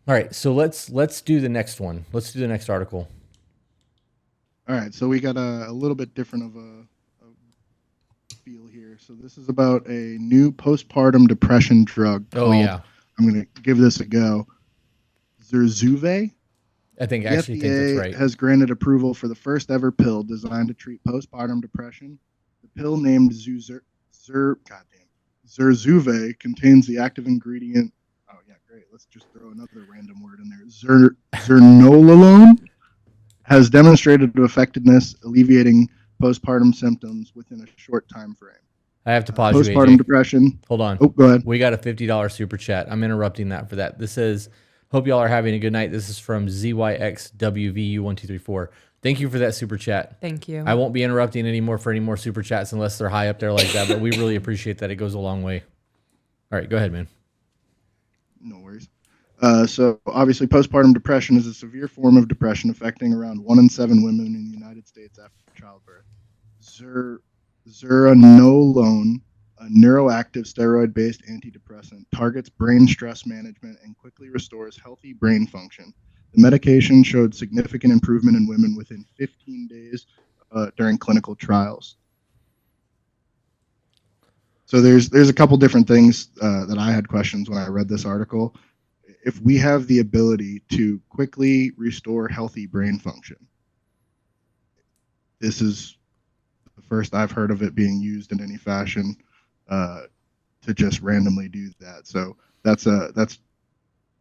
All right, so let's do the next one. Let's do the next article. All right, so we got a little bit different of a feel here. So this is about a new postpartum depression drug Oh called, yeah, I'm going to give this a go, Zurzuvae. I The actually think that's FDA right. has granted approval for the first ever pill designed to treat postpartum depression. The pill named Zurzuvae contains the active ingredient. Oh yeah, great. Let's just throw another random word in there. Zernololone has demonstrated effectiveness alleviating postpartum symptoms within a short time frame. I have to pause you, Postpartum AJ. depression. Hold on. Oh, go ahead. We got a $50 super chat. I'm interrupting that for that. This says, hope y'all are having a good night. This is from ZYXWVU1234. Thank you for that super chat. Thank you. I won't be interrupting anymore for any more super chats unless they're high up there like that, but we really appreciate that. It goes a long way. All right, go ahead, man. No worries. So obviously, postpartum depression is a severe form of depression affecting around 1 in 7 women in the United States after childbirth. Zer- Zuranolone, a neuroactive steroid-based antidepressant, targets brain stress management and quickly restores healthy brain function. The medication showed significant improvement in women within 15 days during clinical trials. So there's a couple different things that I had questions when I read this article. If we have the ability to quickly restore healthy brain function, this is the first I've heard of it being used in any fashion uh, to just randomly do that. So that's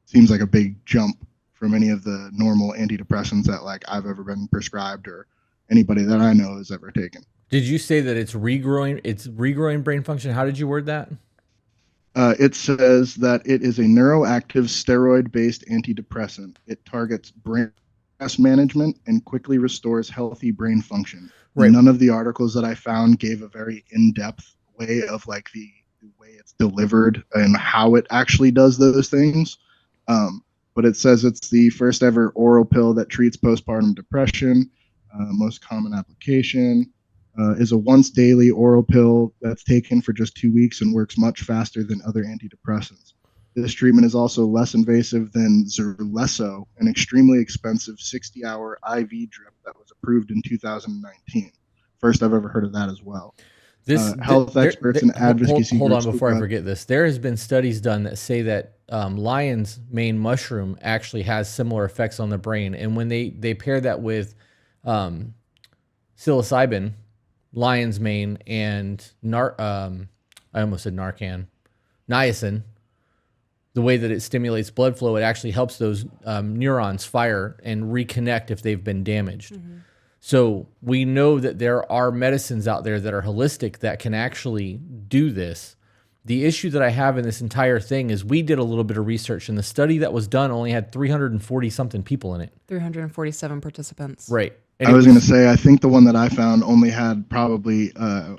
seems like a big jump from any of the normal antidepressants that like I've ever been prescribed or anybody that I know has ever taken. Did you say that it's regrowing? It's regrowing brain function. How did you word that? It says that it is a neuroactive steroid based antidepressant. It targets brain stress management and quickly restores healthy brain function. Right. None of the articles that I found gave a very in depth way of like the way it's delivered and how it actually does those things. But it says it's the first ever oral pill that treats postpartum depression. Most common application is a once daily oral pill that's taken for just 2 weeks and works much faster than other antidepressants. This treatment is also less invasive than Zerlesso, an extremely expensive 60-hour IV drip that was approved in 2019. First I've ever heard of that as well. Health experts and advocacy Hold on groups. before I forget this. There has been studies done that say that lion's mane mushroom actually has similar effects on the brain, and when they pair that with psilocybin, lion's mane, and I almost said Narcan, niacin, the way that it stimulates blood flow, it actually helps those neurons fire and reconnect if they've been damaged. Mm-hmm. So we know that there are medicines out there that are holistic that can actually do this. The issue that I have in this entire thing is we did a little bit of research, and the study that was done only had 340 something people in it. 347 participants. Right. And I was going to say, I think the one that I found only had probably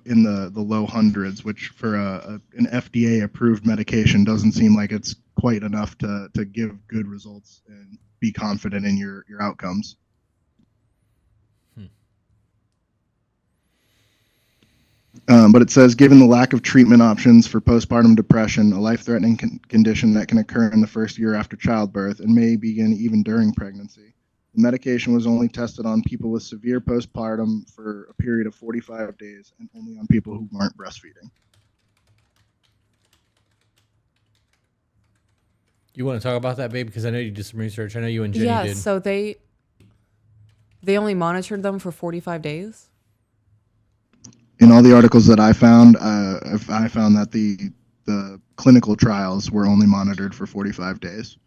in the low hundreds, which for an FDA approved medication doesn't seem like it's quite enough to give good results and be confident in your outcomes. But it says, given the lack of treatment options for postpartum depression, a life-threatening condition that can occur in the first year after childbirth and may begin even during pregnancy, the medication was only tested on people with severe postpartum for a period of 45 days and only on people who weren't breastfeeding. You want to talk about that, babe? Because I know you did some research. I know you and Jenny did. So they only monitored them for 45 days? In all the articles that I found, I found that the clinical trials were only monitored for 45 days.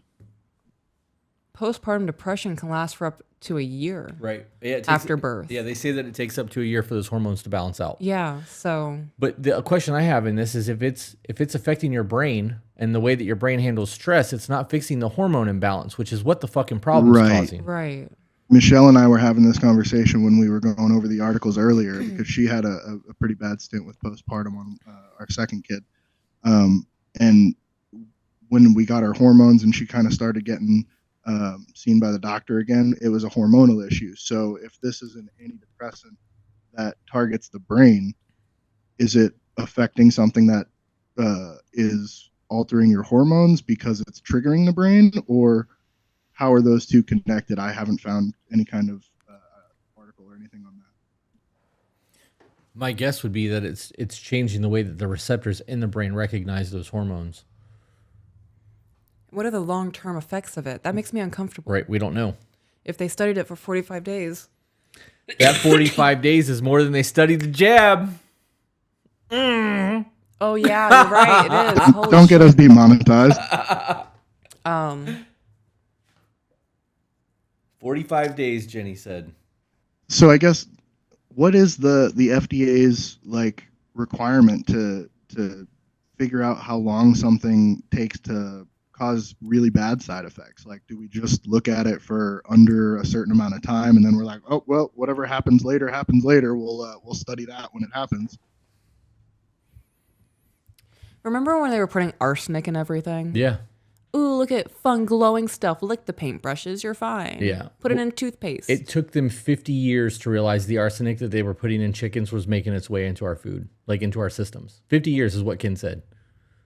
Postpartum depression can last for up to a year. Right. Yeah, after birth. Yeah, they say that it takes up to a year for those hormones to balance out. Yeah, so. But the question I have in this is if it's affecting your brain and the way that your brain handles stress, it's not fixing the hormone imbalance, which is what the fucking problem's causing. Right. Michelle and I were having this conversation when we were going over the articles earlier because she had a pretty bad stint with postpartum on our second kid. And when we got her hormones and she kind of started getting seen by the doctor again, it was a hormonal issue. So if this is an antidepressant that targets the brain, is it affecting something that is altering your hormones because it's triggering the brain, or how are those two connected? I haven't found any kind of article or anything on that. My guess would be that it's changing the way that the receptors in the brain recognize those hormones. What are the long-term effects of it? That makes me uncomfortable. Right, we don't know. If they studied it for 45 days. That 45 days is more than they studied the jab. Oh, yeah, you're right. It is. Holy Don't get shit. us demonetized. 45 days, Jenny said. So I guess what is the FDA's like requirement to figure out how long something takes to cause really bad side effects? Like, do we just look at it for under a certain amount of time and then we're like, oh well, whatever happens later happens later. We'll study that when it happens. Remember when they were putting arsenic in everything? Yeah. Ooh, look at fun glowing stuff. Lick the paintbrushes. You're fine. Yeah. Put it in toothpaste. It took them 50 years to realize the arsenic that they were putting in chickens was making its way into our food, like into our systems. 50 years is what Ken said.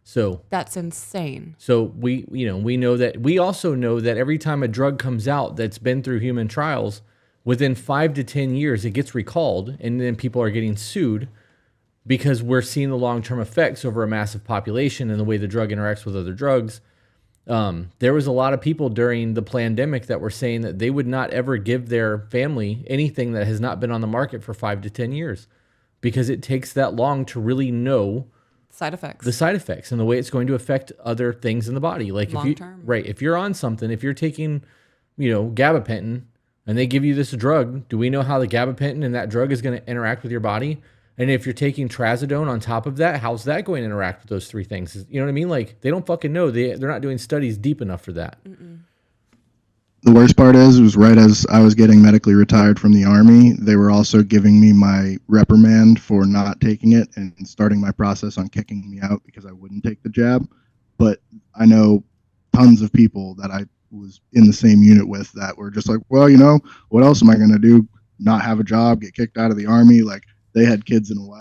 So That's insane. So we know that. We also know that every time a drug comes out that's been through human trials, within 5 to 10 years, it gets recalled, and then people are getting sued because we're seeing the long-term effects over a massive population and the way the drug interacts with other drugs. There was a lot of people during the pandemic that were saying that they would not ever give their family anything that has not been on the market for 5 to 10 years because it takes that long to really know Side effects. the side effects and the way it's going to affect other things in the body. Like if Long you, term. right, if you're on something, if you're taking, gabapentin and they give you this drug, do we know how the gabapentin and that drug is going to interact with your body? And if you're taking trazodone on top of that, how's that going to interact with those three things? You know what I mean? Like they don't fucking know. They're not doing studies deep enough for that. The worst part was right as I was getting medically retired from the Army, they were also giving me my reprimand for not taking it and starting my process on kicking me out because I wouldn't take the jab. But I know tons of people that I was in the same unit with that were just like, well, what else am I going to do? Not have a job, get kicked out of the Army? Like they had kids and a wife.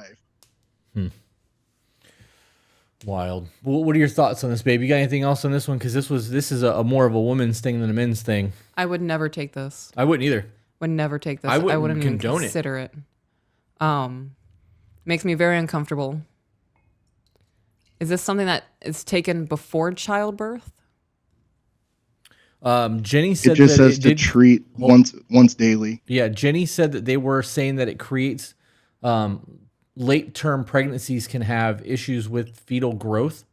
Wild. Well, what are your thoughts on this, babe? You got anything else on this one? Because this is a more of a woman's thing than a men's thing. I would never take this. I wouldn't either. Would never take this. I wouldn't even condone it. consider it. Makes me very uncomfortable. Is this something that is taken before childbirth? Jenny said It just that says to treat once daily. Yeah, Jenny said that they were saying that it creates late-term pregnancies can have issues with fetal growth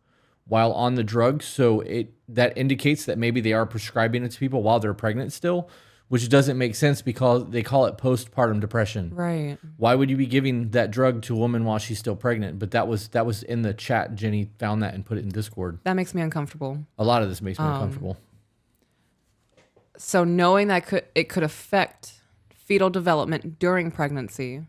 while on the drug. So that indicates that maybe they are prescribing it to people while they're pregnant still, which doesn't make sense because they call it postpartum depression. Right. Why would you be giving that drug to a woman while she's still pregnant? But that was in the chat. Jenny found that and put it in Discord. That makes me uncomfortable. A lot of this makes me uncomfortable. So knowing that it could affect fetal development during pregnancy,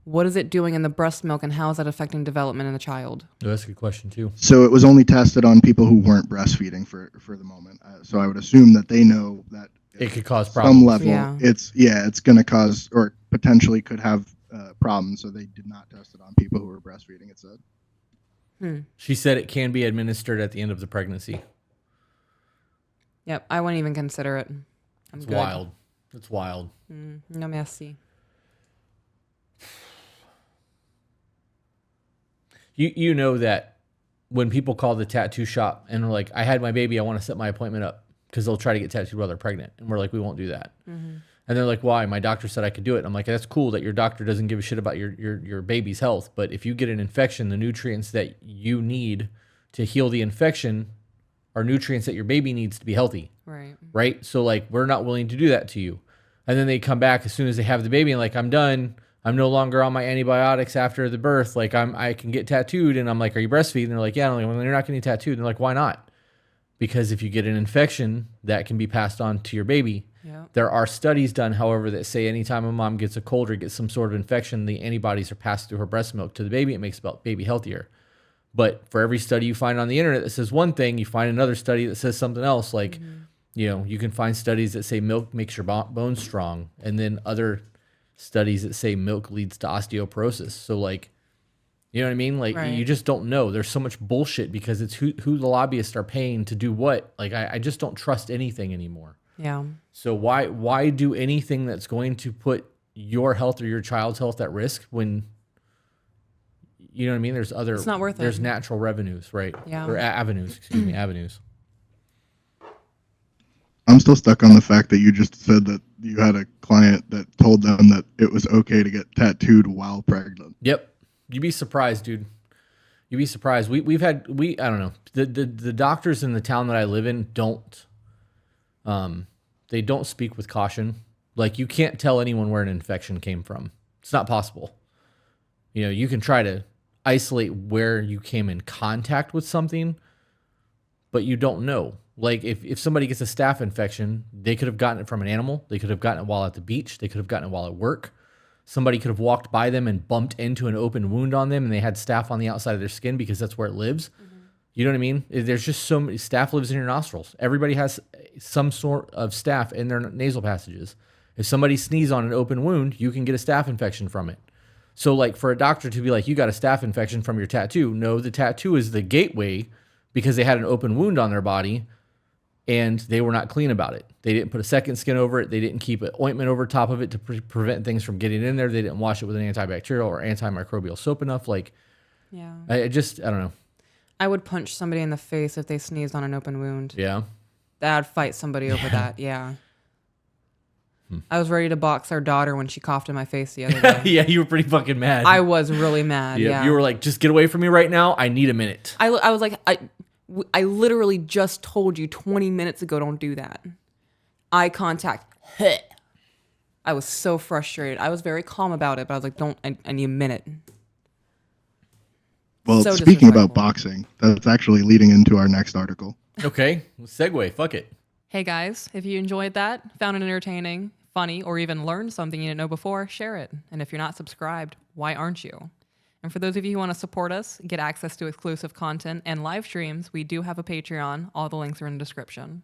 what is it doing in the breast milk and how is that affecting development in the child? Oh, that's a good question too. So it was only tested on people who weren't breastfeeding for the moment. So I would assume that they know that It could cause problems. some level Yeah. it's going to cause or potentially could have problems. So they did not test it on people who were breastfeeding. It said. She said it can be administered at the end of the pregnancy. Yep, I wouldn't even consider it. It's wild. It's wild. No merci. You know that when people call the tattoo shop and are like, I had my baby, I want to set my appointment up because they'll try to get tattooed while they're pregnant. And we're like, we won't do that. And they're like, why? My doctor said I could do it. I'm like, that's cool that your doctor doesn't give a shit about your baby's health. But if you get an infection, the nutrients that you need to heal the infection are nutrients that your baby needs to be healthy. Right. Right? So like, we're not willing to do that to you. And then they come back as soon as they have the baby and like, I'm done. I'm no longer on my antibiotics after the birth. Like I can get tattooed. And I'm like, are you breastfeeding? And they're like, yeah. And I'm like, well, you're not getting tattooed. And they're like, why not? Because if you get an infection, that can be passed on to your baby. Yeah. There are studies done, however, that say anytime a mom gets a cold or gets some sort of infection, the antibodies are passed through her breast milk to the baby. It makes the baby healthier. But for every study you find on the internet that says one thing, you find another study that says something else. Like, you can find studies that say milk makes your bones strong. And then other studies that say milk leads to osteoporosis. So like, You know what I mean? Like Right. you just don't know. There's so much bullshit because it's who the lobbyists are paying to do what. Like I just don't trust anything anymore. Yeah. So why do anything that's going to put your health or your child's health at risk when you know what I mean? There's It's not worth there's it. natural revenues, right? Yeah. Or avenues, excuse me, avenues. I'm still stuck on the fact that you just said that you had a client that told them that it was okay to get tattooed while pregnant. Yep. You'd be surprised, dude. You'd be surprised. We've had I don't know. The doctors in the town that I live in don't they don't speak with caution. Like you can't tell anyone where an infection came from. It's not possible. You know, you can try to isolate where you came in contact with something, but you don't know. Like if somebody gets a staph infection, they could have gotten it from an animal. They could have gotten it while at the beach. They could have gotten it while at work. Somebody could have walked by them and bumped into an open wound on them and they had staph on the outside of their skin because that's where it lives. You know what I mean? There's just so many, staph lives in your nostrils. Everybody has some sort of staph in their nasal passages. If somebody sneezes on an open wound, you can get a staph infection from it. So like for a doctor to be like, you got a staph infection from your tattoo. No, the tattoo is the gateway because they had an open wound on their body and they were not clean about it. They didn't put a second skin over it. They didn't keep an ointment over top of it to prevent things from getting in there. They didn't wash it with an antibacterial or antimicrobial soap enough. Like, Yeah. I don't know. I would punch somebody in the face if they sneezed on an open wound. Yeah. I'd fight somebody over that. Yeah. I was ready to box our daughter when she coughed in my face the other day. Yeah, you were pretty fucking mad. I was really mad. Yeah. You were like, just get away from me right now. I need a minute. I was like, I literally just told you 20 minutes ago, don't do that. Eye contact. I was so frustrated. I was very calm about it, but I was like, I need a minute. Well, So speaking about disrespectful. boxing, that's actually leading into our next article. Okay, segue. Fuck it. Hey guys, if you enjoyed that, found it entertaining, funny, or even learned something you didn't know before, share it. And if you're not subscribed, why aren't you? And for those of you who want to support us, get access to exclusive content and live streams, we do have a Patreon. All the links are in the description.